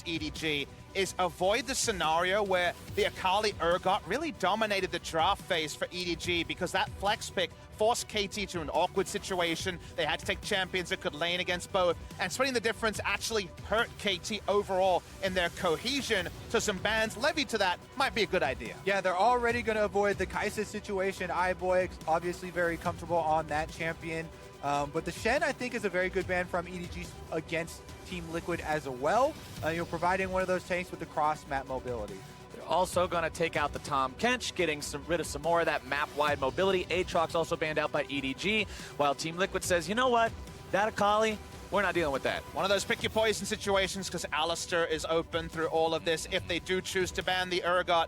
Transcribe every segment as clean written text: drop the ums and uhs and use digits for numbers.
against EDG is avoid the scenario where the Akali Urgot really dominated the draft phase for EDG because that flex pick forced KT to an awkward situation. They had to take champions that could lane against both, and splitting the difference actually hurt KT overall in their cohesion, so some bans levied to that might be a good idea. Yeah, they're already going to avoid the Kai'Sa situation. iBoy obviously very comfortable on that champion, but the Shen I think is a very good ban from EDG against Team Liquid as well, providing one of those tanks with the cross map mobility. Also going to take out the Tom Kench, getting rid of some more of that map-wide mobility. Aatrox also banned out by EDG, while Team Liquid says, you know what, that Akali, we're not dealing with that. One of those pick your poison situations because Alistar is open through all of this. If they do choose to ban the Urgot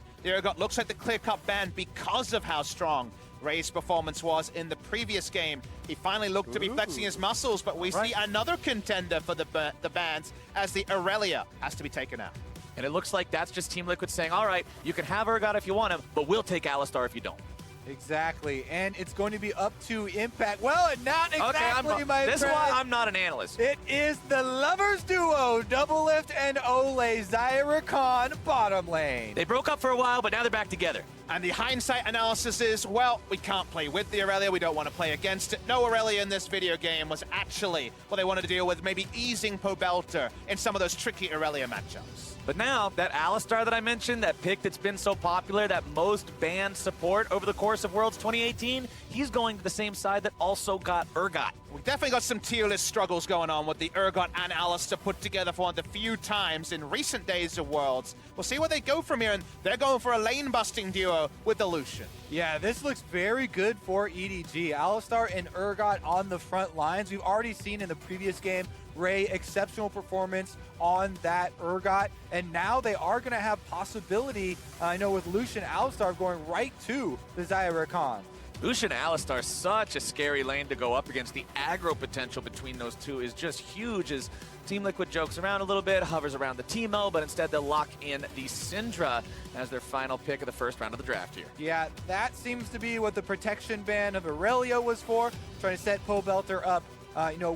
looks like the clear-cut ban because of how strong Ray's performance was in the previous game. He finally looked to be flexing his muscles, but we see another contender for the bans as the Aurelia has to be taken out. And it looks like that's just Team Liquid saying, all right, you can have Urgot if you want him, but we'll take Alistar if you don't. Exactly, and it's going to be up to Impact. Well, not exactly, okay, my this friend. is why I'm not an analyst. It is the lovers duo, Doublelift and Olay, Zyra Khan, bottom lane. They broke up for a while, but now they're back together. And the hindsight analysis is, well, we can't play with the Aurelia, we don't want to play against it. No Aurelia in this video game was actually what they wanted to deal with, maybe easing Pobelter in some of those tricky Aurelia matchups. But now, that Alistar that I mentioned, that pick that's been so popular, that most banned support over the course of Worlds 2018, he's going to the same side that also got Urgot. We definitely got some tier list struggles going on with the Urgot and Alistar put together for one of the few times in recent days of Worlds. We'll see where they go from here, and they're going for a lane-busting duo with the Lucian. Yeah, this looks very good for EDG. Alistar and Urgot on the front lines. We've already seen in the previous game, Ray, exceptional performance on that Urgot, and now they are going to have possibility, with Lucian Alistar going right to the Zyra Khan. Lucian Alistar, such a scary lane to go up against. The aggro potential between those two is just huge as Team Liquid jokes around a little bit, hovers around the Teemo, but instead they'll lock in the Syndra as their final pick of the first round of the draft here. Yeah, that seems to be what the protection ban of Aurelia was for, trying to set Pobelter up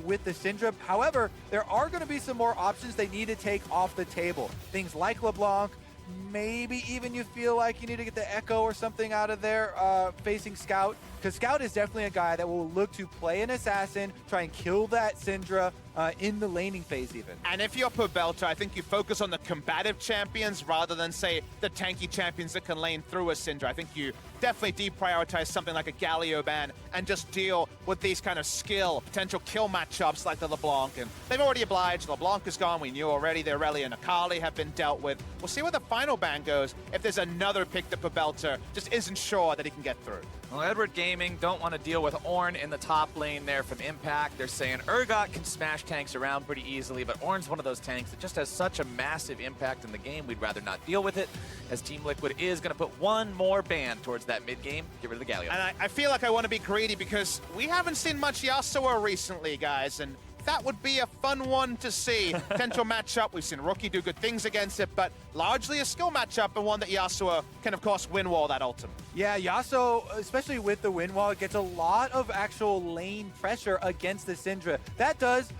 with the Syndra. However, there are going to be some more options they need to take off the table. Things like LeBlanc, maybe even you feel like you need to get the Echo or something out of there facing Scout, because Scout is definitely a guy that will look to play an assassin, try and kill that Syndra in the laning phase even. And if you're Pobelter, I think you focus on the combative champions rather than, say, the tanky champions that can lane through a Syndra. I think you definitely deprioritize something like a Galio ban and just deal with these kind of potential kill matchups like the LeBlanc. And they've already obliged. LeBlanc is gone. We knew already the Aurelia and Akali have been dealt with. We'll see where the final ban goes if there's another pick that Pobelter just isn't sure that he can get through. Well, Edward Gaming don't want to deal with Ornn in the top lane there from Impact. They're saying Urgot can smash tanks around pretty easily, but Ornn's one of those tanks that just has such a massive impact in the game, we'd rather not deal with it, as Team Liquid is going to put one more ban towards that mid-game, get rid of the Galio. And I feel like I want to be greedy because we haven't seen much Yasuo recently, guys, and that would be a fun one to see. Potential matchup. We've seen Rookie do good things against it, but largely a skill matchup and one that Yasuo can, of course, win wall that ultimate. Yeah, Yasuo, especially with the win wall, gets a lot of actual lane pressure against the Syndra. That does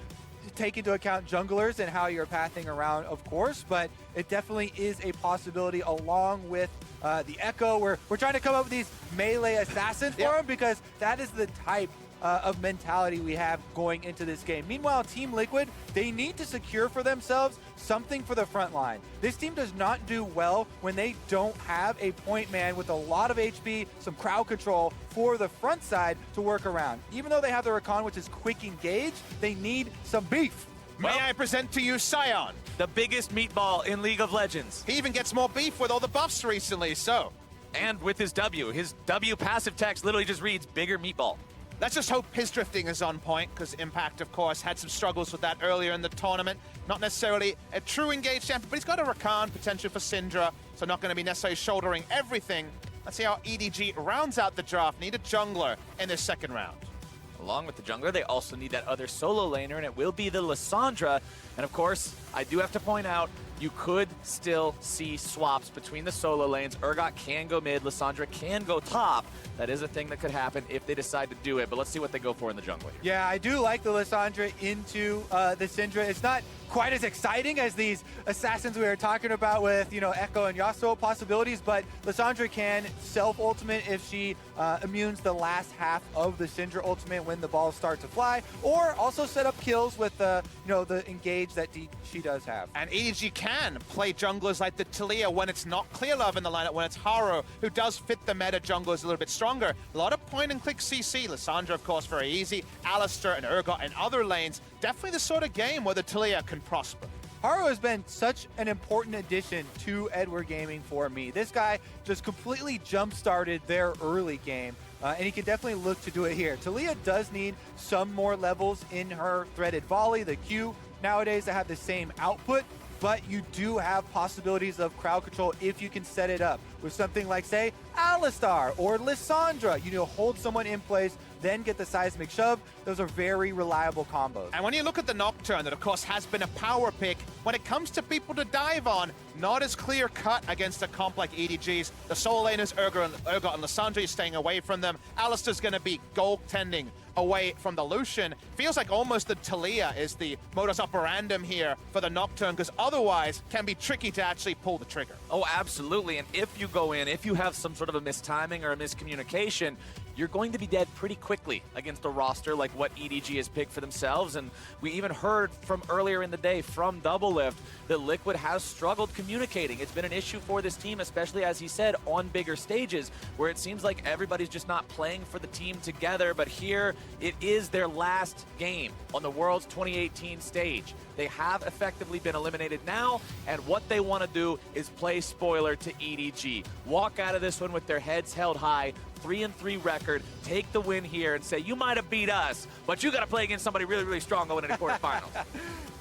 take into account junglers and how you're pathing around, of course, but it definitely is a possibility along with the Echo. We're trying to come up with these melee assassins for him because that is the type of mentality we have going into this game. Meanwhile, Team Liquid, they need to secure for themselves something for the front line. This team does not do well when they don't have a point man with a lot of HP, some crowd control for the front side to work around. Even though they have the Rakan, which is quick engage, they need some beef. May I present to you Sion, the biggest meatball in League of Legends. He even gets more beef with all the buffs recently, so. And with his W passive text literally just reads bigger meatball. Let's just hope his drifting is on point, because Impact, of course, had some struggles with that earlier in the tournament. Not necessarily a true engaged champion, but he's got a Rakan potential for Syndra, so not going to be necessarily shouldering everything. Let's see how EDG rounds out the draft. Need a jungler in this second round. Along with the jungler, they also need that other solo laner, and it will be the Lissandra. And of course, I do have to point out, you could still see swaps between the solo lanes. Urgot can go mid, Lissandra can go top. That is a thing that could happen if they decide to do it, but let's see what they go for in the jungle here. Yeah, I do like the Lissandra into the Syndra. It's not quite as exciting as these assassins we were talking about with, Echo and Yasuo possibilities, but Lissandra can self-ultimate if she immunes the last half of the Syndra ultimate when the balls start to fly, or also set up kills with the engage that she does have. And EDG can play junglers like the Talia when it's not Clear Love in the lineup, when it's Haro, who does fit the meta junglers a little bit stronger. A lot of point-and-click CC. Lissandra, of course, very easy. Alistair and Urgot and other lanes. Definitely the sort of game where the Talia can prosper. Haro has been such an important addition to Edward Gaming for me. This guy just completely jump-started their early game, and he can definitely look to do it here. Talia does need some more levels in her threaded volley, the Q nowadays, to have the same output, but you do have possibilities of crowd control if you can set it up with something like, say, Alistar or Lissandra. Hold someone in place, then get the seismic shove. Those are very reliable combos. And when you look at the Nocturne, that of course has been a power pick, when it comes to people to dive on, not as clear-cut against a comp like EDG's. The solo laners, Urgot and Lissandra, you're staying away from them. Alistair's going to be goaltending away from the Lucian. Feels like almost the Talia is the modus operandum here for the Nocturne, because otherwise can be tricky to actually pull the trigger. Oh, absolutely. And if you go in, if you have some sort of a mistiming or a miscommunication, you're going to be dead pretty quickly against a roster like what EDG has picked for themselves. And we even heard from earlier in the day from Doublelift that Liquid has struggled communicating. It's been an issue for this team, especially, as he said, on bigger stages, where it seems like everybody's just not playing for the team together. But here, it is their last game on the World's 2018 stage. They have effectively been eliminated now, and what they want to do is play spoiler to EDG. Walk out of this one with their heads held high, 3-3 record, take the win here and say, you might have beat us, but you got to play against somebody really, really strong going into quarterfinals.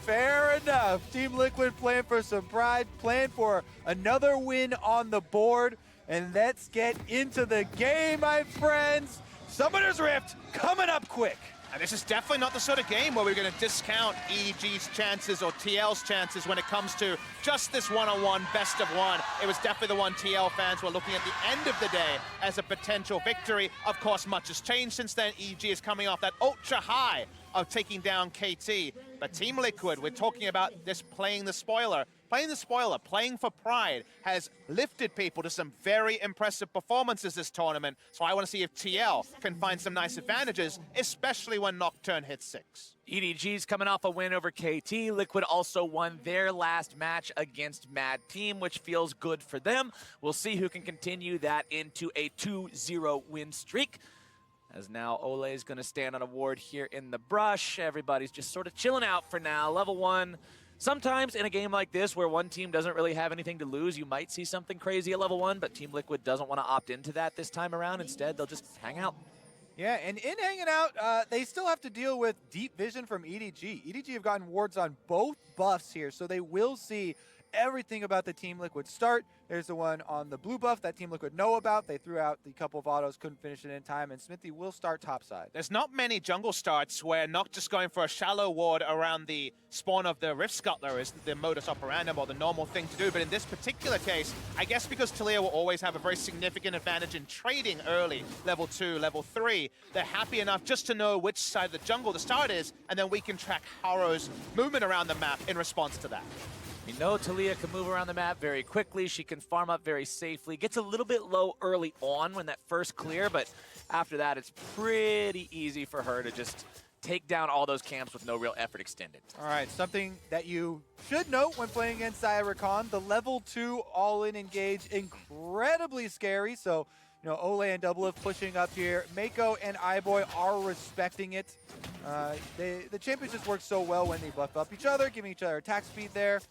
Fair enough. Team Liquid playing for some pride, playing for another win on the board. And let's get into the game, my friends. Summoner's Rift coming up quick. And this is definitely not the sort of game where we're going to discount EDG's chances or TL's chances when it comes to just this one-on-one best of one. It was definitely the one TL fans were looking at the end of the day as a potential victory. Of course, much has changed since then. EDG is coming off that ultra high of taking down KT. But Team Liquid, we're talking about this playing the spoiler. Playing the spoiler, playing for pride, has lifted people to some very impressive performances this tournament. So I want to see if TL can find some nice advantages, especially when Nocturne hits 6. EDG's coming off a win over KT. Liquid also won their last match against Mad Team, which feels good for them. We'll see who can continue that into a 2-0 win streak. As now Ole is going to stand on a ward here in the brush. Everybody's just sort of chilling out for now. Level 1. Sometimes in a game like this where one team doesn't really have anything to lose, you might see something crazy at level 1, but Team Liquid doesn't want to opt into that this time around. Instead, they'll just hang out. Yeah, and in hanging out, they still have to deal with deep vision from EDG. EDG have gotten wards on both buffs here, so they will see everything about the Team Liquid start. There's the one on the blue buff that Team Liquid know about. They threw out the couple of autos, couldn't finish it in time, and Smithy will start topside. There's not many jungle starts where not just going for a shallow ward around the spawn of the Rift Scuttler is the modus operandum or the normal thing to do, but in this particular case, I guess because Talia will always have a very significant advantage in trading early, level 2, level 3, they're happy enough just to know which side of the jungle the start is, and then we can track Haro's movement around the map in response to that. We know Talia can move around the map very quickly. She can farm up very safely. Gets a little bit low early on when that first clear, but after that, it's pretty easy for her to just take down all those camps with no real effort extended. All right, something that you should note when playing against Zyra, the level 2 all-in engage, incredibly scary. So, Ole and Doublelift pushing up here. Mako and iBoy are respecting it. The champions just work so well when they buff up each other, giving each other attack speed there.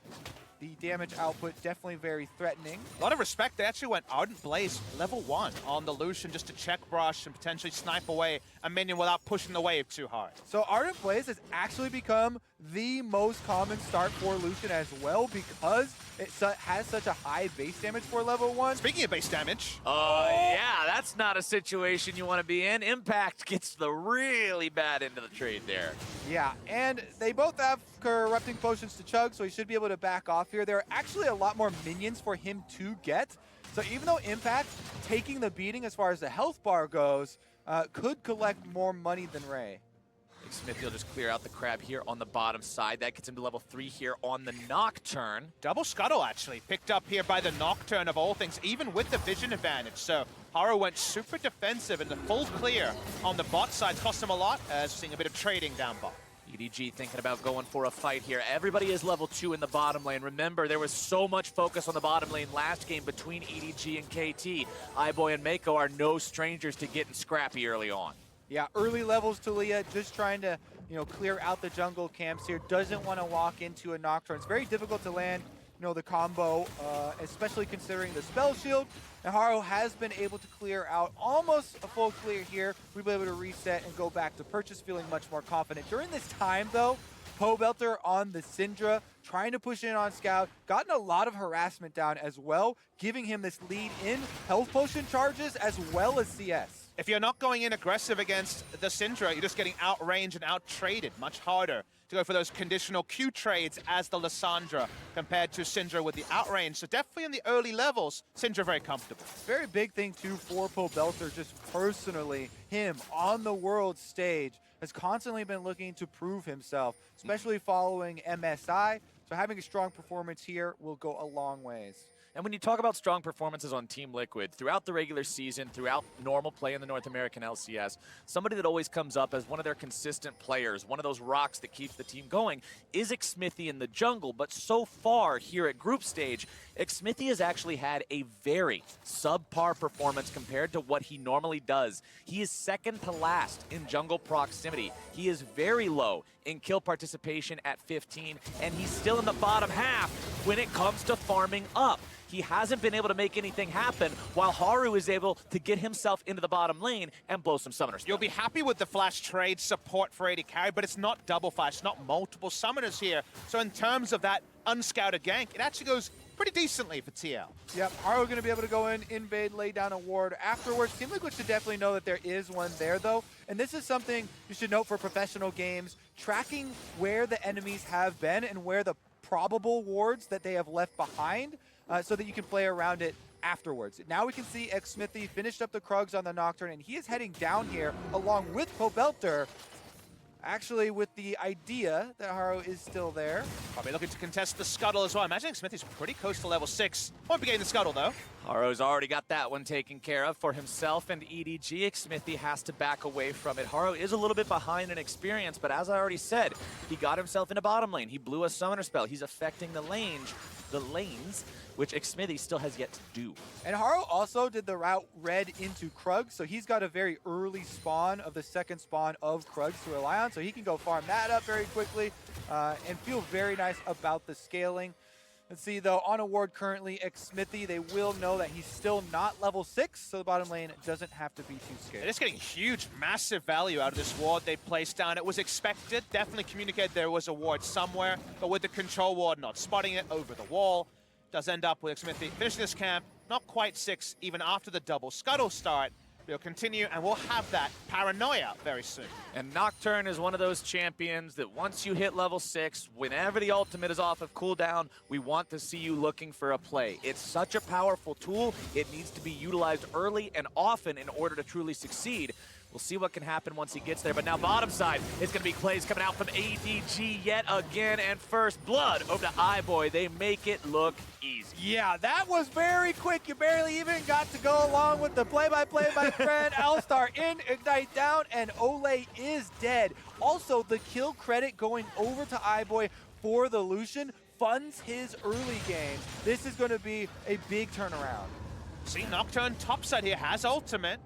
The damage output definitely very threatening. A lot of respect. They actually went Ardent Blaze level 1 on the Lucian just to check brush and potentially snipe away a minion without pushing the wave too hard. So Ardent Blaze has actually become the most common start for Lucian as well because it has such a high base damage for level 1. Speaking of base damage. Yeah, that's not a situation you want to be in. Impact gets the really bad end of the trade there. Yeah, and they both have Corrupting Potions to chug, so he should be able to back off here. There are actually a lot more minions for him to get. So even though Impact, taking the beating as far as the health bar goes, could collect more money than Ray. Smithy will just clear out the crab here on the bottom side. That gets him to level 3 here on the Nocturne. Double Scuttle, actually, picked up here by the Nocturne of all things, even with the vision advantage. So Haro went super defensive, and the full clear on the bot side cost him a lot, as we're seeing a bit of trading down bot. EDG thinking about going for a fight here. Everybody is level 2 in the bottom lane. Remember, there was so much focus on the bottom lane last game between EDG and KT. iBoy and Mako are no strangers to getting scrappy early on. Yeah, early levels to Leah, just trying to, clear out the jungle camps here. Doesn't want to walk into a Nocturne. It's very difficult to land, the combo, especially considering the spell shield. And Haro has been able to clear out almost a full clear here. We've been able to reset and go back to purchase, feeling much more confident. During this time, though, Pobelter on the Syndra, trying to push in on Scout, gotten a lot of harassment down as well, giving him this lead in health potion charges as well as CS. If you're not going in aggressive against the Syndra, you're just getting outranged and out-traded. Much harder to go for those conditional Q trades as the Lissandra compared to Syndra with the outrange. So definitely in the early levels, Syndra very comfortable. Very big thing, too, for Pobelter, just personally, him on the world stage has constantly been looking to prove himself, especially following MSI. So having a strong performance here will go a long ways. And when you talk about strong performances on Team Liquid, throughout the regular season, throughout normal play in the North American LCS, somebody that always comes up as one of their consistent players, one of those rocks that keeps the team going, is Xmithie in the jungle. But so far here at group stage, Xmithie has actually had a very subpar performance compared to what he normally does. He is second to last in jungle proximity. He is very low in kill participation at 15, and he's still in the bottom half when it comes to farming up. He hasn't been able to make anything happen, while Haru is able to get himself into the bottom lane and blow some summoners. You'll be happy with the flash trade support for AD carry, but it's not double flash, it's not multiple summoners here. So in terms of that unscouted gank, it actually goes pretty decently for TL. Yep, Haru going to be able to go in, invade, lay down a ward afterwards. Team Liquid should definitely know that there is one there, though. And this is something you should note for professional games, tracking where the enemies have been and where the probable wards that they have left behind, so that you can play around it afterwards. Now we can see Xmithie finished up the Krugs on the Nocturne, and he is heading down here along with Pobelter, actually with the idea that Haro is still there. Probably looking to contest the Scuttle as well. Imagine Xmithie's pretty close to level 6. Won't be getting the Scuttle, though. Haro's already got that one taken care of for himself and EDG. Xmithie has to back away from it. Haro is a little bit behind in experience, but as I already said, he got himself in a bottom lane. He blew a summoner spell. He's affecting the lanes, which Xmithie still has yet to do. And Haro also did the route red into Krug, so he's got a very early spawn of the second spawn of Krug to rely on, so he can go farm that up very quickly and feel very nice about the scaling. Let's see, though, on a ward currently, Xmithie, they will know that he's still not level 6, so the bottom lane doesn't have to be too scared. They're just getting huge, massive value out of this ward they placed down. It was expected, definitely communicated there was a ward somewhere, but with the control ward not spotting it over the wall, does end up with Xmithie finishing this camp, not quite 6 even after the double Scuttle start. We'll continue, and we'll have that paranoia very soon. And Nocturne is one of those champions that once you hit level 6, whenever the ultimate is off of cooldown, we want to see you looking for a play. It's such a powerful tool. It needs to be utilized early and often in order to truly succeed. We'll see what can happen once he gets there. But now bottom side, it's going to be plays coming out from ADG yet again. And first blood over to iBoy. They make it look easy. Yeah, that was very quick. You barely even got to go along with the play-by-play, my friend. Alistar in, Ignite down, and Ole is dead. Also, the kill credit going over to iBoy for the Lucian funds his early game. This is going to be a big turnaround. See, Nocturne topside here has ultimate.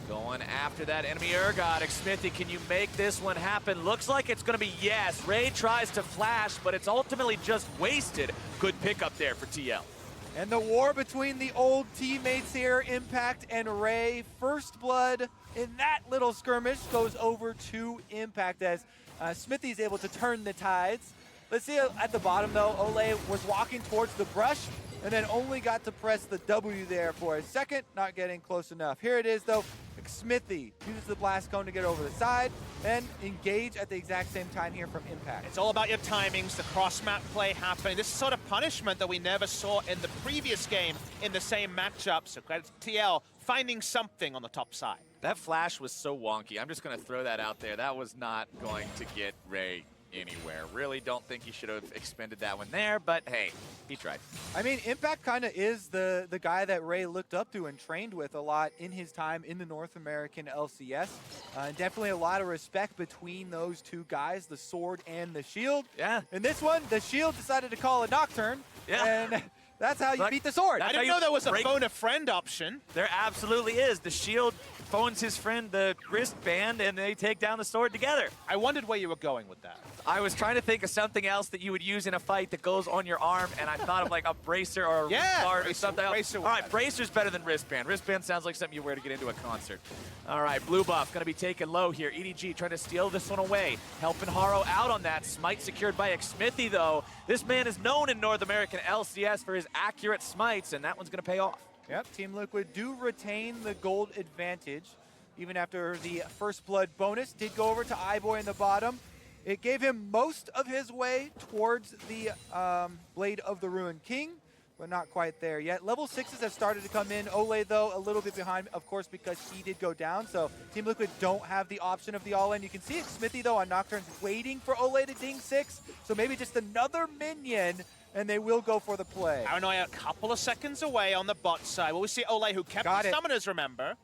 Going after that enemy Urgot. Xmithie, can you make this one happen? Looks like it's going to be yes. Ray tries to flash, but it's ultimately just wasted. Good pickup there for TL. And the war between the old teammates here, Impact and Ray. First blood in that little skirmish goes over to Impact as Smithy's able to turn the tides. Let's see at the bottom though, Ole was walking towards the brush and then only got to press the W there for a second, not getting close enough. Here it is though, Smithy uses the blast cone to get over the side and engage at the exact same time here from Impact. It's all about your timings, the cross-map play happening. This is sort of punishment that we never saw in the previous game in the same matchup. So credit to TL finding something on the top side. That flash was so wonky. I'm just going to throw that out there. That was not going to get Ray anywhere. Really don't think he should have expended that one there, but hey, he tried. I mean, Impact kind of is the guy that Ray looked up to and trained with a lot in his time in the North American LCS. And definitely a lot of respect between those two guys, the sword and the shield. Yeah. In this one, the shield decided to call a Nocturne. Yeah. And that's how you beat the sword. I didn't know there was a phone a friend option. There absolutely is. The shield phones his friend the wristband, and they take down the sword together. I wondered where you were going with that. I was trying to think of something else that you would use in a fight that goes on your arm, and I thought of like a bracer or a guard or something else. All right, bracer's better than wristband. Wristband sounds like something you wear to get into a concert. All right, blue buff going to be taken low here. EDG trying to steal this one away. Helping Haro out on that. Smite secured by Xmithy, though. This man is known in North American LCS for his accurate smites, and that one's going to pay off. Yep, Team Liquid do retain the gold advantage. Even after the first blood bonus did go over to iBoy in the bottom. It gave him most of his way towards the Blade of the Ruined King, but not quite there yet. Level 6s have started to come in. Ole, though, a little bit behind, of course, because he did go down. So Team Liquid don't have the option of the all-in. You can see it, Smithy, though, on Nocturne's waiting for Ole to ding 6. So maybe just another minion, and they will go for the play. Paranoia a couple of seconds away on the bot side. Well, we see Ole, who kept the summoners, remember.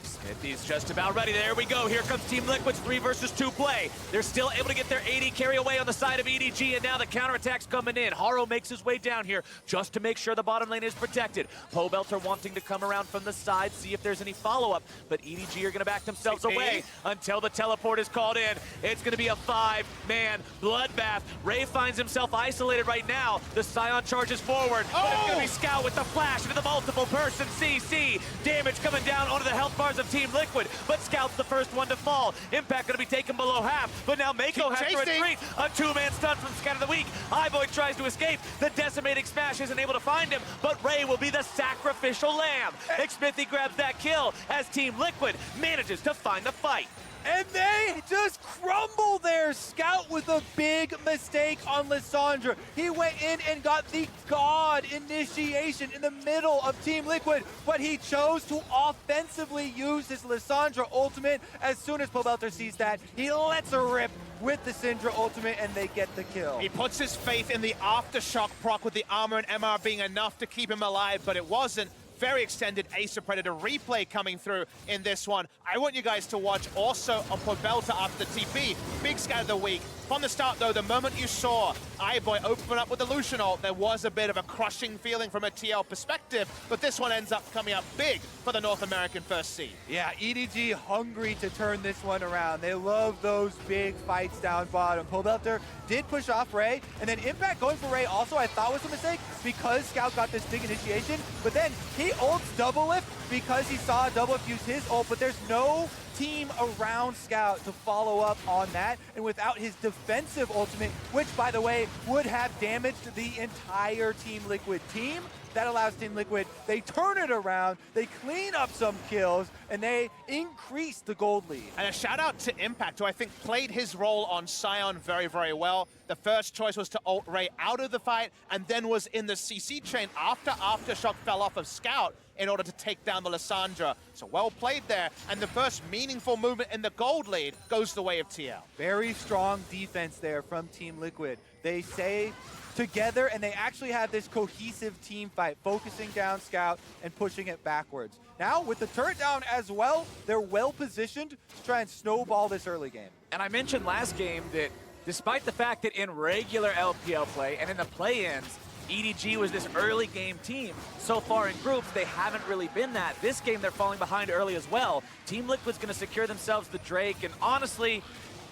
Smithy's just about ready. There we go. Here comes Team Liquid's 3 versus 2 play. They're still able to get their AD carry away on the side of EDG, and now the counterattack's coming in. Haro makes his way down here just to make sure the bottom lane is protected. Pobelter wanting to come around from the side, see if there's any follow-up, but EDG are going to back themselves away until the teleport is called in. It's going to be a 5-man bloodbath. Ray finds himself isolated right now. The Scion charges forward, but it's going to be Scout with the flash into the multiple person CC. Damage coming down onto the health bars of Team Liquid, but Scout's the first one to fall. Impact going to be taken below half, but now Mako has to retreat. A 2-man stun from Scout of the Week. iBoy tries to escape. The decimating smash isn't able to find him, but Ray will be the sacrificial lamb. Xmithy grabs that kill as Team Liquid manages to find the fight. And they just crumble there. Scout with a big mistake on Lissandra. He went in and got the God initiation in the middle of Team Liquid, but he chose to offensively use his Lissandra ultimate. As soon as Pobelter sees that, he lets her rip with the Syndra ultimate, and they get the kill. He puts his faith in the aftershock proc with the armor and MR being enough to keep him alive, but it wasn't. Very extended Ace of Predator replay coming through in this one. I want you guys to watch also on Pobelter after the TP. Big scout of the week. From the start, though, the moment you saw iBoy open up with the Lucian ult, there was a bit of a crushing feeling from a TL perspective, but this one ends up coming up big for the North American first seed. Yeah, EDG hungry to turn this one around. They love those big fights down bottom. Pobelter did push off Ray, and then Impact going for Ray also I thought was a mistake because Scout got this big initiation, but then he ults double lift because he saw double lift use his ult, but there's no team around Scout to follow up on that, and without his defensive ultimate, which by the way would have damaged the entire Team Liquid team, that allows Team Liquid, they turn it around, they clean up some kills, and they increase the gold lead. And a shout out to Impact, who I think played his role on Scion very, very well. The first choice was to ult Ray out of the fight, and then was in the CC chain after Aftershock fell off of Scout in order to take down the Lissandra. So well played there, and the first meaningful movement in the gold lead goes the way of TL. Very strong defense there from Team Liquid. They stay together, and they actually have this cohesive team fight, focusing down Scout and pushing it backwards. Now, with the turret down as well, they're well positioned to try and snowball this early game. And I mentioned last game that despite the fact that in regular LPL play and in the play-ins, EDG was this early game team. So far in groups, they haven't really been that. This game, they're falling behind early as well. Team Liquid's going to secure themselves the Drake, and honestly,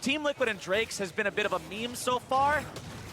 Team Liquid and Drake's has been a bit of a meme so far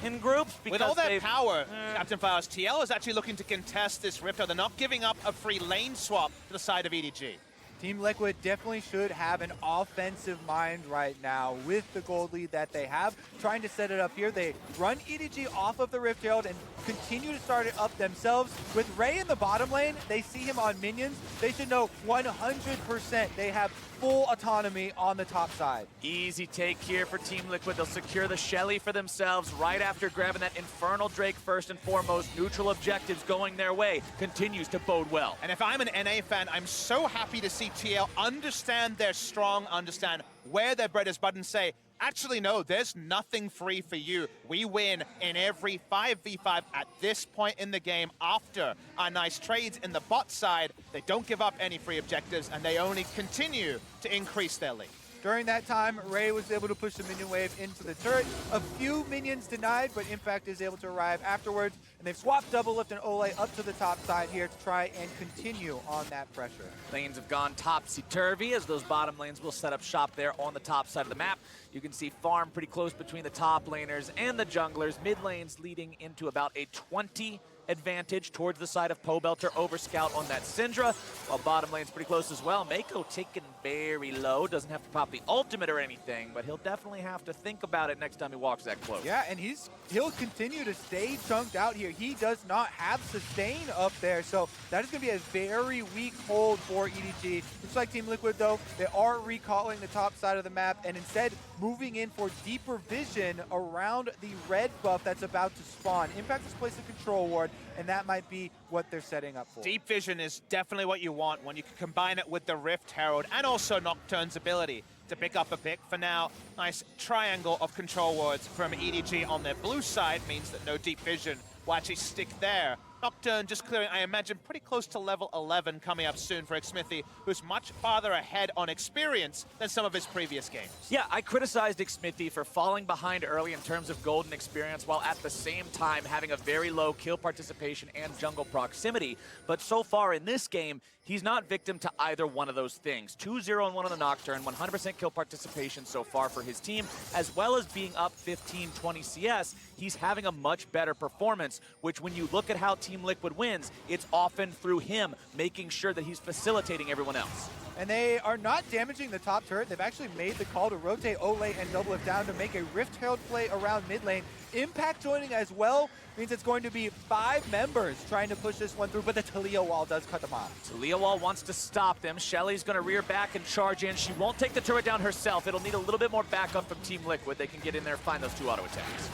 in groups. With all that power, Captain Files, TL is actually looking to contest this Ripto. They're not giving up a free lane swap to the side of EDG. Team Liquid definitely should have an offensive mind right now with the gold lead that they have. Trying to set it up here. They run EDG off of the Rift Herald and continue to start it up themselves. With Ray in the bottom lane, they see him on minions. They should know 100% they have full autonomy on the top side. Easy take here for Team Liquid. They'll secure the Shelly for themselves right after grabbing that Infernal Drake first and foremost. Neutral objectives going their way. Continues to bode well. And if I'm an NA fan, I'm so happy to see TL understand their strong, understand where their bread is buttered and say, actually, no, there's nothing free for you. We win in every 5v5 at this point in the game after our nice trades in the bot side. They don't give up any free objectives, and they only continue to increase their lead. During that time, Ray was able to push the minion wave into the turret. A few minions denied, but Impact is able to arrive afterwards. And they've swapped Double Lift and Ole up to the top side here to try and continue on that pressure. Lanes have gone topsy-turvy as those bottom lanes will set up shop there on the top side of the map. You can see farm pretty close between the top laners and the junglers. Mid lanes leading into about a 20 advantage towards the side of Pobelter over Scout on that Syndra, while bottom lane's pretty close as well. Mako taken very low, doesn't have to pop the ultimate or anything, but he'll definitely have to think about it next time he walks that close. Yeah, and he'll continue to stay chunked out here. He does not have sustain up there, so that is going to be a very weak hold for EDG. Looks like Team Liquid, though, they are recalling the top side of the map and instead moving in for deeper vision around the red buff that's about to spawn. Impact has placed a control ward, and that might be what they're setting up for. Deep vision is definitely what you want when you can combine it with the Rift Herald and also Nocturne's ability to pick up a pick. For now, nice triangle of control wards from EDG on their blue side means that no deep vision will actually stick there. Nocturne just clearing, I imagine, pretty close to level 11 coming up soon for Xmithy, who's much farther ahead on experience than some of his previous games. Yeah, I criticized Xmithy for falling behind early in terms of golden experience while at the same time having a very low kill participation and jungle proximity. But so far in this game, he's not victim to either one of those things. 2-0 and 1 on the Nocturne, 100% kill participation so far for his team, as well as being up 15-20 CS. He's having a much better performance, which when you look at how Team Liquid wins, it's often through him making sure that he's facilitating everyone else. And they are not damaging the top turret. They've actually made the call to rotate Ole and Double Lift down to make a Rift Herald play around mid lane. Impact joining as well means it's going to be 5 members trying to push this one through, but the Talia wall does cut them off. Talia wall wants to stop them. Shelly's going to rear back and charge in. She won't take the turret down herself. It'll need a little bit more backup from Team Liquid. They can get in there and find those 2 auto attacks.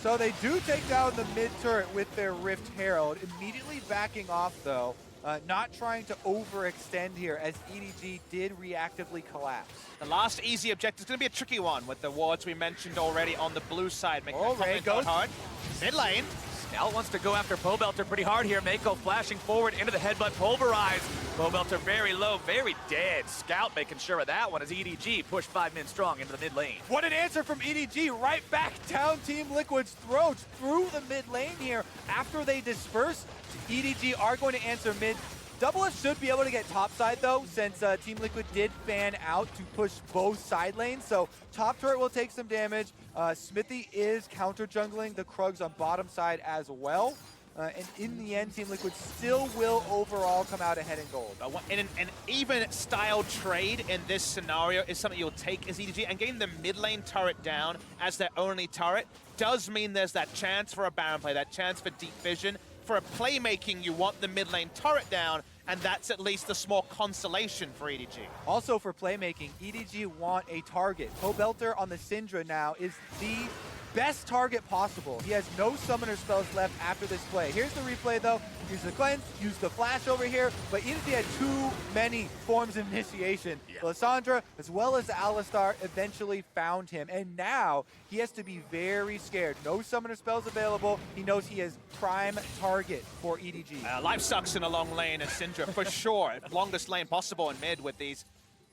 So they do take down the mid turret with their Rift Herald, immediately backing off though. Not trying to overextend here as EDG did reactively collapse. The last easy objective is going to be a tricky one with the wards we mentioned already on the blue side. Ray goes hard. Mid lane. Scout wants to go after Pobelter pretty hard here. Mako flashing forward into the headbutt, pulverized. Pobelter very low, very dead. Scout making sure of that one as EDG pushed 5 men strong into the mid lane. What an answer from EDG, right back down Team Liquid's throats through the mid lane here. After they disperse, EDG are going to answer mid. Double F should be able to get top side though, since Team Liquid did fan out to push both side lanes. So top turret will take some damage. Xmithy is counter jungling the Krugs on bottom side as well. And in the end, Team Liquid still will overall come out ahead in gold. An even style trade in this scenario is something you'll take as EDG, and getting the mid lane turret down as their only turret does mean there's that chance for a Baron play, that chance for deep vision. For a playmaking, you want the mid lane turret down, and that's at least a small consolation for EDG. Also for playmaking, EDG want a target. Pobelter on the Syndra now is the best target possible. He has no summoner spells left after this play. Here's the replay though. Use the cleanse, use the flash over here, but EDG had too many forms of initiation. Yeah. Lissandra as well as Alistar eventually found him, and now he has to be very scared. No summoner spells available. He knows he is prime target for EDG. Life sucks in a long lane, and Syndra for sure. Longest lane possible in mid with these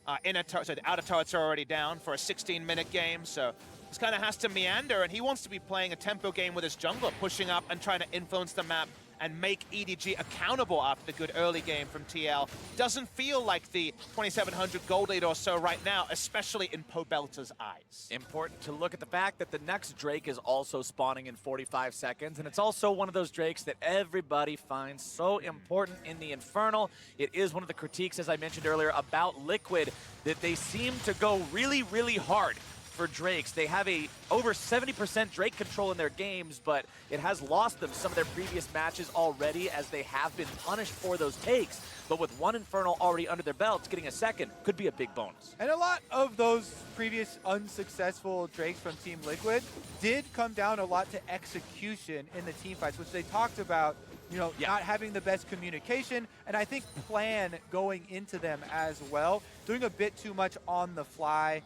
the outer turrets are already down for a 16-minute game, so this kind of has to meander, and he wants to be playing a tempo game with his jungler, pushing up and trying to influence the map and make EDG accountable after the good early game from TL. Doesn't feel like the 2,700 gold lead or so right now, especially in Pobelta's eyes. Important to look at the fact that the next Drake is also spawning in 45 seconds, and it's also one of those Drakes that everybody finds so important in the Infernal. It is one of the critiques, as I mentioned earlier, about Liquid, that they seem to go really, really hard for Drakes. They have a over 70% Drake control in their games, but it has lost them some of their previous matches already as they have been punished for those takes. But with one Infernal already under their belts, getting a second could be a big bonus. And a lot of those previous unsuccessful Drakes from Team Liquid did come down a lot to execution in the team fights, which they talked about, you know, not having the best communication, and I think plan going into them as well, doing a bit too much on the fly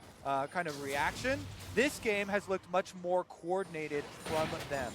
kind of reaction. This game has looked much more coordinated from them.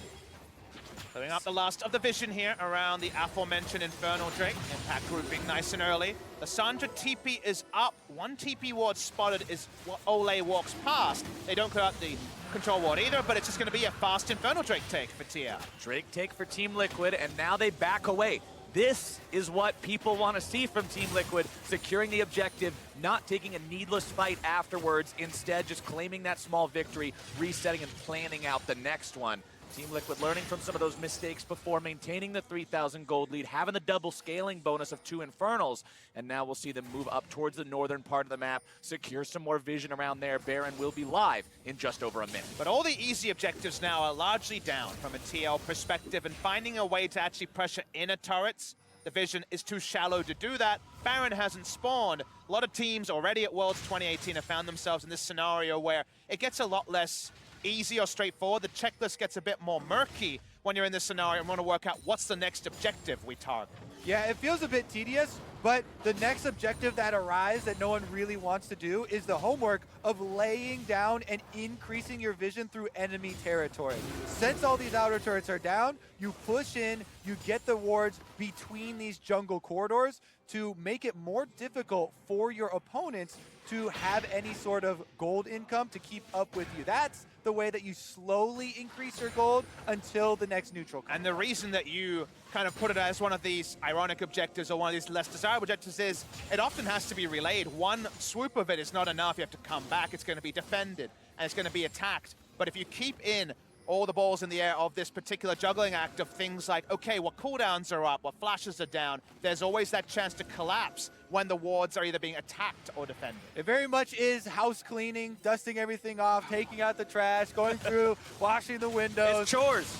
Clearing up the last of the vision here around the aforementioned Infernal Drake. Impact grouping nice and early. The Sandra TP is up. One TP ward spotted is what Ole walks past. They don't clear out the control ward either, but it's just going to be a fast Infernal Drake take for TL. Drake take for Team Liquid, and now they back away. This is what people want to see from Team Liquid, securing the objective, not taking a needless fight afterwards, instead just claiming that small victory, resetting and planning out the next one. Team Liquid learning from some of those mistakes before, maintaining the 3,000 gold lead, having the double scaling bonus of 2 Infernals, and now we'll see them move up towards the northern part of the map, secure some more vision around there. Baron will be live in just over a minute. But all the easy objectives now are largely down from a TL perspective, and finding a way to actually pressure inner turrets, the vision is too shallow to do that. Baron hasn't spawned. A lot of teams already at Worlds 2018 have found themselves in this scenario where it gets a lot less easy or straightforward. The checklist gets a bit more murky when you're in this scenario and want to work out what's the next objective we target. Yeah, it feels a bit tedious, but the next objective that arrives that no one really wants to do is the homework of laying down and increasing your vision through enemy territory. Since all these outer turrets are down, you push in, you get the wards between these jungle corridors to make it more difficult for your opponents to have any sort of gold income to keep up with you. That's the way that you slowly increase your gold until the next neutral comes. And the reason that you kind of put it as one of these ironic objectives or one of these less desirable objectives is it often has to be relayed. One swoop of it is not enough. You have to come back. It's going to be defended and it's going to be attacked. But if you keep in all the balls in the air of this particular juggling act of things like, okay, what cooldowns are up, what flashes are down, there's always that chance to collapse when the wards are either being attacked or defended. It very much is house cleaning, dusting everything off, taking out the trash, going through, washing the windows. It's chores.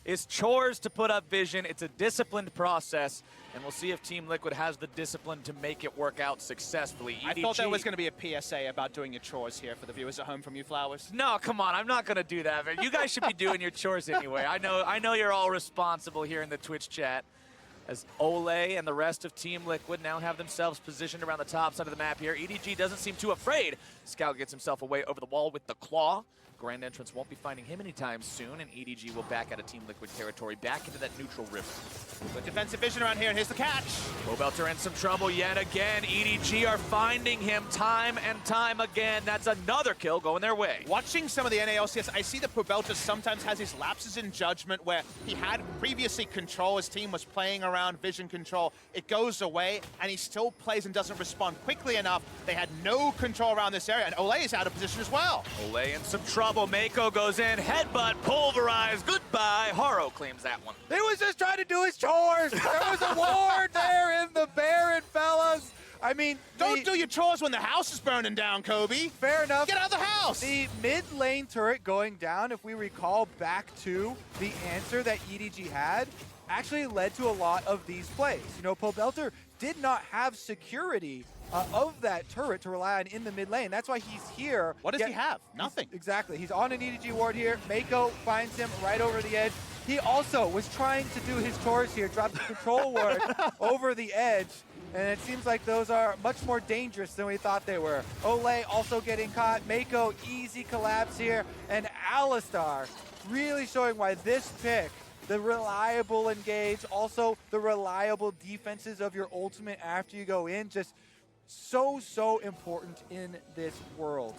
It's chores to put up vision. It's a disciplined process, and we'll see if Team Liquid has the discipline to make it work out successfully. EDG, I thought there was going to be a PSA about doing your chores here for the viewers at home from you, Flowers. No, come on, I'm not going to do that. Man. You guys should be doing your chores anyway. I know you're all responsible here in the Twitch chat. As Ole and the rest of Team Liquid now have themselves positioned around the top side of the map here. EDG doesn't seem too afraid. Scout gets himself away over the wall with the claw. Grand Entrance won't be finding him anytime soon, and EDG will back out of Team Liquid territory, back into that neutral river. Good defensive vision around here, and here's the catch. Pobelter in some trouble yet again. EDG are finding him time and time again. That's another kill going their way. Watching some of the NALCS, I see that Pobelter sometimes has these lapses in judgment where he had previously control. His team was playing around vision control. It goes away, and he still plays and doesn't respond quickly enough. They had no control around this area, and Ole is out of position as well. Ole in some trouble. Mako goes in, headbutt, pulverized, goodbye. Haro claims that one. He was just trying to do his chores. There was a ward there in the Baron, fellas. I mean, don't do your chores when the house is burning down, Kobe. Fair enough. Get out of the house. The mid lane turret going down, if we recall back to the answer that EDG had, actually led to a lot of these plays. You know, Pobelter did not have security of that turret to rely on in the mid lane. That's why he's here. What does he have? Nothing. Exactly. He's on an EDG ward here. Mako finds him right over the edge. He also was trying to do his chores here, drop the control ward over the edge, and it seems like those are much more dangerous than we thought they were. Ole also getting caught. Mako, easy collapse here, and Alistar really showing why this pick, the reliable engage, also the reliable defenses of your ultimate after you go in, just so important in this world.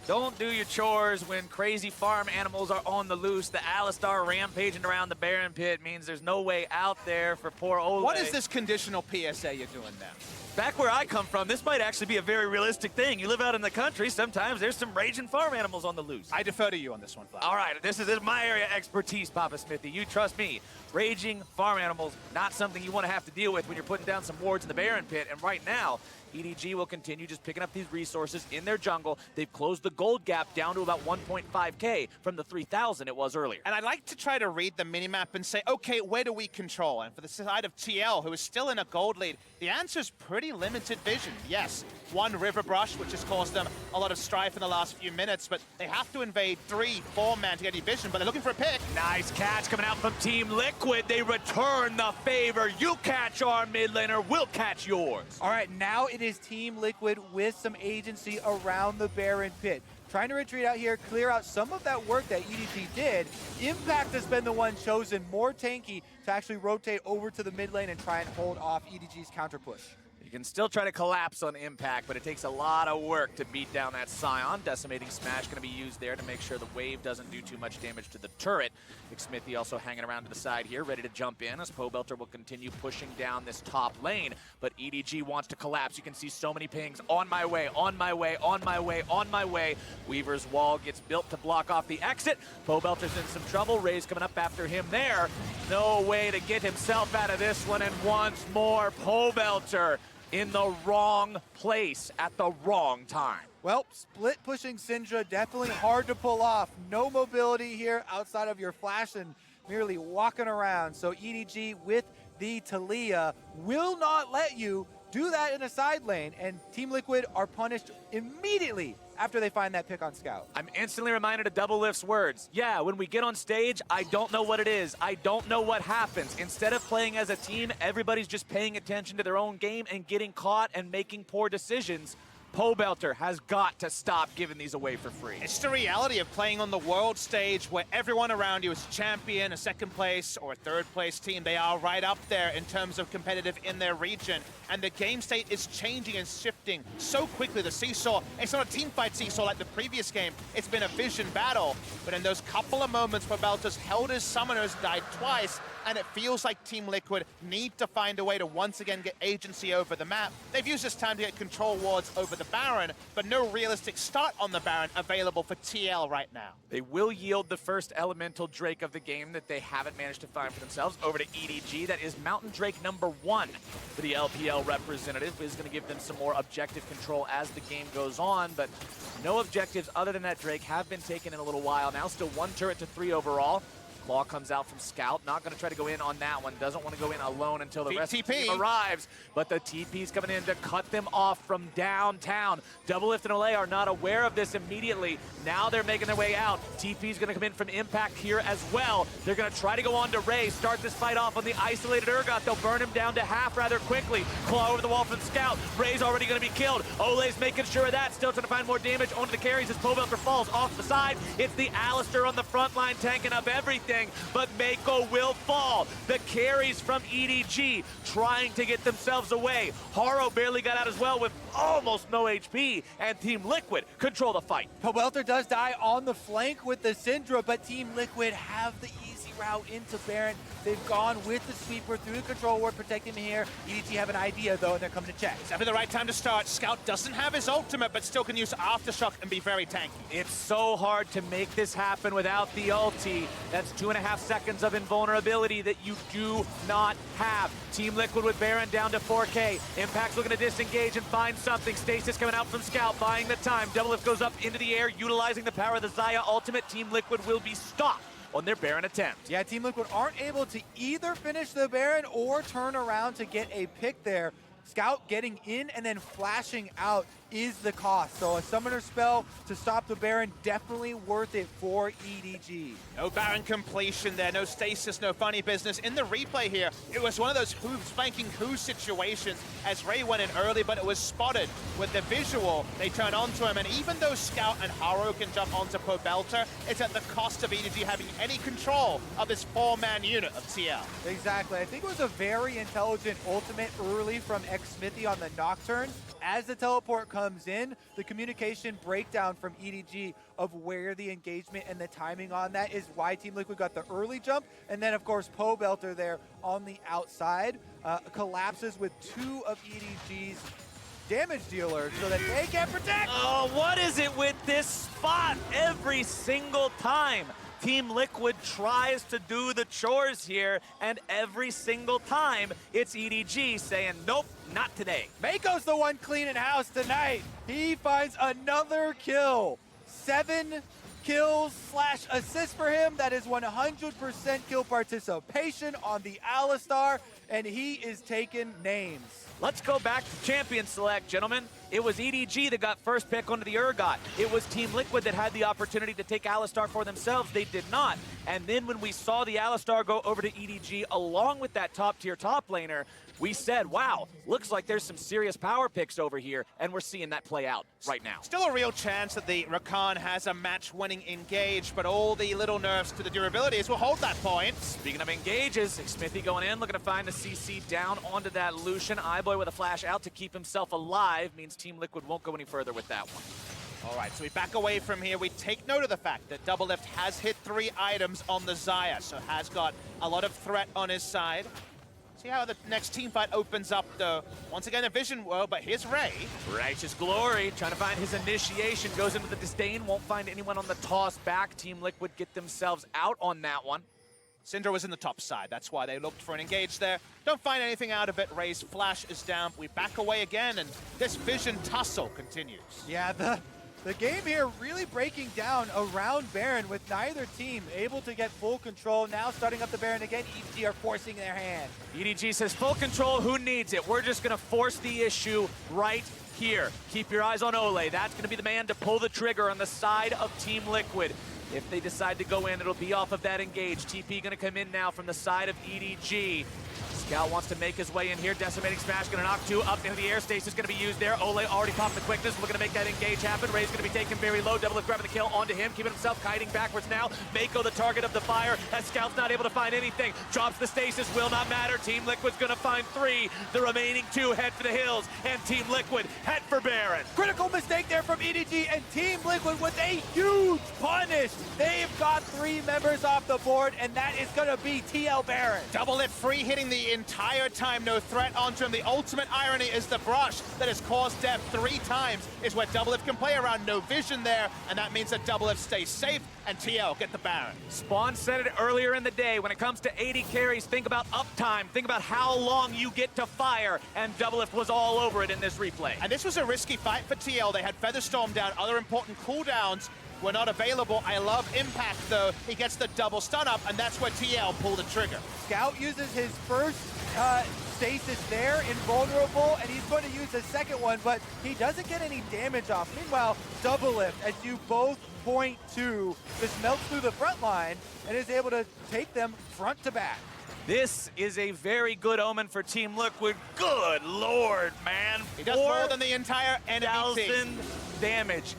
Don't do your chores when crazy farm animals are on the loose. The Alistar rampaging around the Baron Pit means there's no way out there for poor Ole. What is this conditional PSA you're doing now? Back where I come from, this might actually be a very realistic thing. You live out in the country, sometimes there's some raging farm animals on the loose. I defer to you on this one, Flash. All right, this is my area of expertise, Papa Smithy. You trust me. Raging farm animals, not something you want to have to deal with when you're putting down some wards in the Baron Pit. And right now, EDG will continue just picking up these resources in their jungle. They've closed the gold gap down to about 1.5k from the 3,000 it was earlier. And I'd like to try to read the minimap and say, okay, where do we control? And for the side of TL, who is still in a gold lead, the answer is pretty limited vision. Yes, one river brush, which has caused them a lot of strife in the last few minutes, but they have to invade 3-4 man to get any vision, but they're looking for a pick. Nice catch coming out from Team Liquid. They return the favor. You catch our mid laner, we'll catch yours. All right, now it is Team Liquid with some agency around the Baron Pit. Trying to retreat out here, clear out some of that work that EDG did. Impact has been the one chosen, more tanky, to actually rotate over to the mid lane and try and hold off EDG's counter push. You can still try to collapse on Impact, but it takes a lot of work to beat down that Scion. Decimating Smash going to be used there to make sure the wave doesn't do too much damage to the turret. Big Smithy also hanging around to the side here, ready to jump in as Pobelter will continue pushing down this top lane. But EDG wants to collapse. You can see so many pings. On my way, on my way, on my way, on my way. Weaver's wall gets built to block off the exit. Pobelter's in some trouble. Ray's coming up after him there. No way to get himself out of this one. And once more, Pobelter in the wrong place at the wrong time. Well, split pushing Syndra, definitely hard to pull off. No mobility here outside of your flash and merely walking around. So EDG with the Talia will not let you do that in a side lane, and Team Liquid are punished immediately after they find that pick on Scout. I'm instantly reminded of Double Lift's words. Yeah, when we get on stage, I don't know what it is. I don't know what happens. Instead of playing as a team, everybody's just paying attention to their own game and getting caught and making poor decisions. Pobelter has got to stop giving these away for free. It's the reality of playing on the world stage where everyone around you is a champion, a second place, or a third place team. They are right up there in terms of competitive in their region. And the game state is changing and shifting so quickly. The seesaw, it's not a team fight seesaw like the previous game. It's been a vision battle. But in those couple of moments, Pobelter's held his summoners, died twice, and it feels like Team Liquid need to find a way to once again get agency over the map. They've used this time to get control wards over the Baron, but no realistic start on the Baron available for TL right now. They will yield the first elemental Drake of the game that they haven't managed to find for themselves over to EDG. That is Mountain Drake #1 for the LPL representative. Is going to give them some more objective control as the game goes on, but no objectives other than that Drake have been taken in a little while now. Still 1 turret to 3 overall. Claw comes out from Scout, not going to try to go in on that one. Doesn't want to go in alone until the rest of the team arrives. But the TP's coming in to cut them off from downtown. Double Lift and Olay are not aware of this immediately. Now they're making their way out. TP's going to come in from Impact here as well. They're going to try to go on to Ray, start this fight off on the isolated Urgot. They'll burn him down to half rather quickly. Claw over the wall from Scout. Ray's already going to be killed. Ole's making sure of that. Still trying to find more damage onto the carries as Pobelter falls off the side. It's the Alistar on the front line tanking up everything. But Mako will fall. The carries from EDG trying to get themselves away. Haro barely got out as well with almost no HP, and Team Liquid control the fight. Pobelter does die on the flank with the Syndra, but Team Liquid have the easy route into Baron. They've gone with the sweeper through the control ward, protecting him here. EDG have an idea, though, and they're coming to check. It's definitely the right time to start. Scout doesn't have his ultimate, but still can use Aftershock and be very tanky. It's so hard to make this happen without the ulti. That's 2.5 seconds of invulnerability that you do not have. Team Liquid with Baron down to 4K. Impact's looking to disengage and find something. Stasis coming out from Scout, buying the time. Double Lift goes up into the air, utilizing the power of the Xayah ultimate. Team Liquid will be stopped on their Baron attempt. Yeah, Team Liquid aren't able to either finish the Baron or turn around to get a pick there. Scout getting in and then flashing out is the cost. So a summoner spell to stop the Baron, definitely worth it for EDG. No Baron completion there, no stasis, no funny business. In the replay here, it was one of those spanking who situations as Ray went in early, but it was spotted with the visual. They turn onto him, and even though Scout and Haro can jump onto Pobelter, it's at the cost of EDG having any control of this 4-man unit of TL. Exactly. I think it was a very intelligent ultimate early from Smithy on the Nocturne. as the teleport comes in, the communication breakdown from EDG of where the engagement and the timing on that is why Team Liquid got the early jump. And then, of course, Belter there on the outside collapses with 2 of EDG's damage dealers so that they can protect. Oh, what is it with this spot every single time? Team Liquid tries to do the chores here, and every single time it's EDG saying, nope, not today. Mako's the one cleaning house tonight. He finds another kill. 7 kills / assists for him. That is 100% kill participation on the Alistar, and he is taking names. Let's go back to Champion Select, gentlemen. It was EDG that got first pick onto the Urgot. It was Team Liquid that had the opportunity to take Alistar for themselves. They did not. And then when we saw the Alistar go over to EDG along with that top-tier top laner, we said, wow, looks like there's some serious power picks over here, and we're seeing that play out right now. Still a real chance that the Rakan has a match-winning engage, but all the little nerfs to the durabilities will hold that point. Speaking of engages, Smithy going in, looking to find the CC down onto that Lucian. iBoy with a flash out to keep himself alive, means Team Liquid won't go any further with that one. All right, so we back away from here. We take note of the fact that Doublelift has hit 3 items on the Xayah, so has got a lot of threat on his side. See how the next team fight opens up, though. Once again, a vision world, but here's Ray. Righteous Glory, trying to find his initiation, goes into the disdain, won't find anyone on the toss back. Team Liquid get themselves out on that one. Syndra was in the top side. That's why they looked for an engage there. Don't find anything out of it. Ray's flash is down. We back away again, and this vision tussle continues. Yeah, the game here really breaking down around Baron with neither team able to get full control. Now starting up the Baron again, EDG are forcing their hand. EDG says full control, who needs it? We're just gonna force the issue right here. Keep your eyes on Ole. That's gonna be the man to pull the trigger on the side of Team Liquid. If they decide to go in, it'll be off of that engage. TP gonna come in now from the side of EDG. Scout wants to make his way in here. Decimating Smash gonna knock 2 up into the air. Stasis gonna be used there. Ole already popped the quickness. Looking to make that engage happen. Ray's gonna be taken very low. Doublelift grabbing the kill onto him. Keeping himself kiting backwards now. Mako the target of the fire. As Scout's not able to find anything. Drops the Stasis. Will not matter. Team Liquid's gonna find 3. The remaining 2 head for the hills. And Team Liquid head for Baron. Critical mistake there from EDG, and Team Liquid with a huge punish. They've got 3 members off the board, and that is gonna be TL Baron. Doublelift free hitting the entire time, no threat onto him. The ultimate irony is the brush that has caused death 3 times is where Doublelift can play around. No vision there, and that means that Doublelift stays safe, and TL get the Baron. Spawn said it earlier in the day. When it comes to 80 carries, think about uptime. Think about how long you get to fire, and Doublelift was all over it in this replay. And this was a risky fight for TL. They had Featherstorm down, other important cooldowns were not available. I love Impact, though. He gets the double stun up, and that's where TL pulled the trigger. Scout uses his first stasis there, invulnerable, and he's going to use the second one, but he doesn't get any damage off. Meanwhile, Doublelift, as you both point to, just melts through the front line and is able to take them front to back. This is a very good omen for Team Liquid. Good lord, man. He does more than the entire enemy team. 4,000 damage.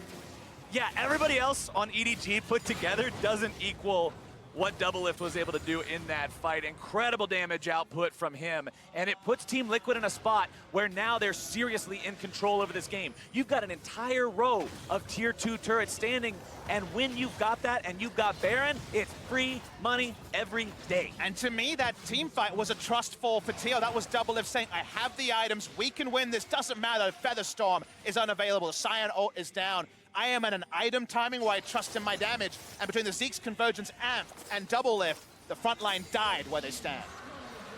Yeah, everybody else on EDG put together doesn't equal what Doublelift was able to do in that fight. Incredible damage output from him, and it puts Team Liquid in a spot where now they're seriously in control over this game. You've got an entire row of tier 2 turrets standing, and when you've got that and you've got Baron, it's free money every day. And to me, that team fight was a trust fall for TL. That was Doublelift saying, I have the items, we can win this, doesn't matter if Featherstorm is unavailable, Cyan ult is down. I am at an item timing where I trust in my damage, and between the Zeke's Convergence amp and Doublelift, the front line died where they stand.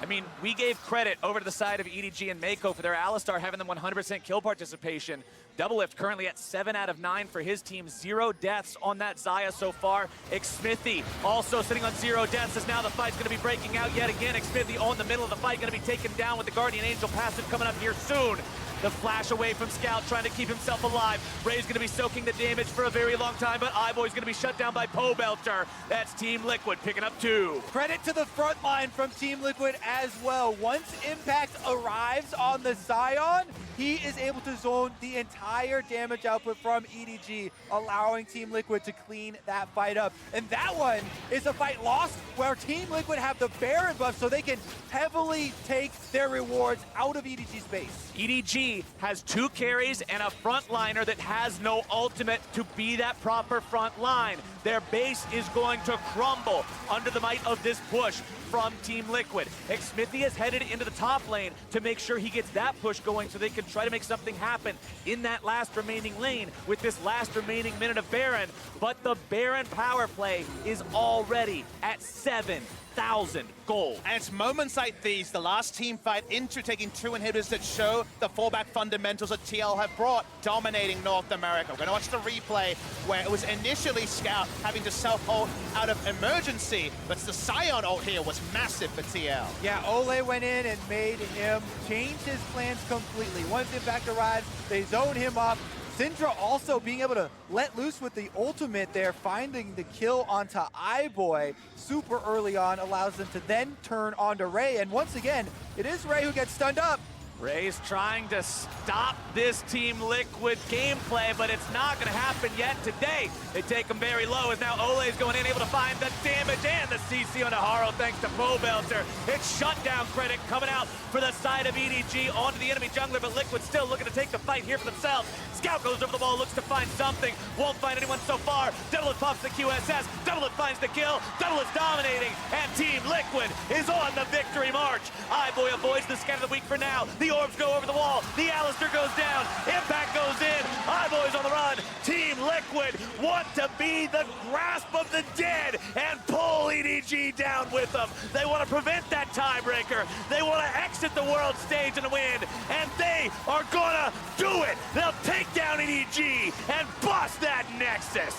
I mean, we gave credit over to the side of EDG and Mako for their Alistar having them 100% kill participation. Doublelift currently at 7 out of 9 for his team. 0 deaths on that Xayah so far. Xmithy also sitting on 0 deaths as now the fight's going to be breaking out yet again. Xmithy on the middle of the fight, going to be taken down with the Guardian Angel passive coming up here soon. The flash away from Scout, trying to keep himself alive. Ray's going to be soaking the damage for a very long time, but iBoy's going to be shut down by Belter. That's Team Liquid picking up 2. Credit to the front line from Team Liquid as well. Once Impact arrives on the Sion, he is able to zone the entire damage output from EDG, allowing Team Liquid to clean that fight up. And that one is a fight lost where Team Liquid have the Baron buff so they can heavily take their rewards out of EDG's base. EDG EDG has 2 carries and a frontliner that has no ultimate to be that proper front line. Their base is going to crumble under the might of this push from Team Liquid. Xmithie is headed into the top lane to make sure he gets that push going so they can try to make something happen in that last remaining lane with this last remaining minute of Baron. But the Baron power play is already at 7,000 gold. And it's moments like these, the last team fight into taking 2 inhibitors that show the fallback fundamentals that TL have brought, dominating North America. We're gonna watch the replay where it was initially Scout having to self-ult out of emergency, but the Scion ult here was massive for TL. Yeah, Ole went in and made him change his plans completely. Once Impact arrives, they zone him up. Syndra also being able to let loose with the ultimate there, finding the kill onto iBoy super early on, allows them to then turn onto Ray. And once again, it is Ray who gets stunned up. Ray's trying to stop this Team Liquid gameplay, but it's not going to happen yet today. They take him very low as now Ole's going in, able to find the damage and the CC on Haro thanks to Pobelter. It's shutdown credit coming out for the side of EDG onto the enemy jungler, but Liquid still looking to take the fight here for themselves. Scout goes over the wall, looks to find something, won't find anyone so far. Double pops the QSS, Double finds the kill, Double dominating, and Team Liquid is on the victory march. iBoy avoids the scan of the week for now. The orbs go over the wall, the Alistair goes down, Impact goes in, iBoy's on the run. Team Liquid want to be the grasp of the dead and pull EDG down with them. They want to prevent that tiebreaker. They want to exit the world stage and win, and they are gonna do it. They'll take down EDG and bust that Nexus.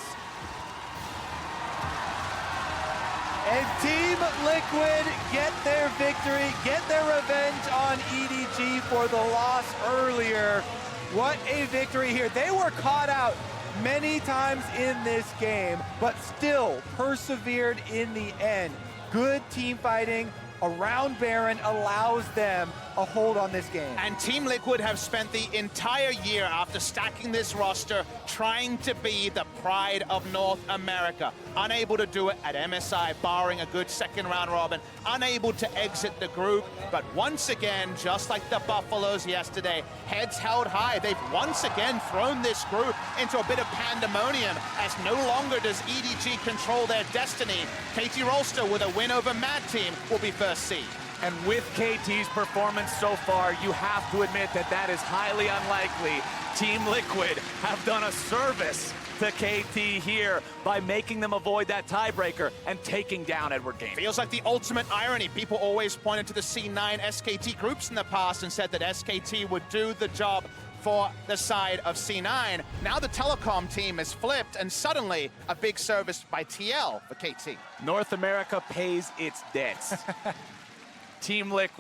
And Team Liquid get their victory, get their revenge on EDG for the loss earlier. What a victory here. They were caught out many times in this game, but still persevered in the end. Good team fighting around Baron allows them a hold on this game. And Team Liquid have spent the entire year after stacking this roster trying to be the pride of North America. Unable to do it at MSI, barring a good second round robin. Unable to exit the group, but once again, just like the Buffaloes yesterday, heads held high. They've once again thrown this group into a bit of pandemonium as no longer does EDG control their destiny. KT Rolster with a win over Mad Team will be first seed. And with KT's performance so far, you have to admit that that is highly unlikely. Team Liquid have done a service to KT here by making them avoid that tiebreaker and taking down Edward Game. Feels like the ultimate irony. People always pointed to the C9 SKT groups in the past and said that SKT would do the job for the side of C9. Now the telecom team is flipped, and suddenly a big service by TL for KT. North America pays its debts. Team Liquid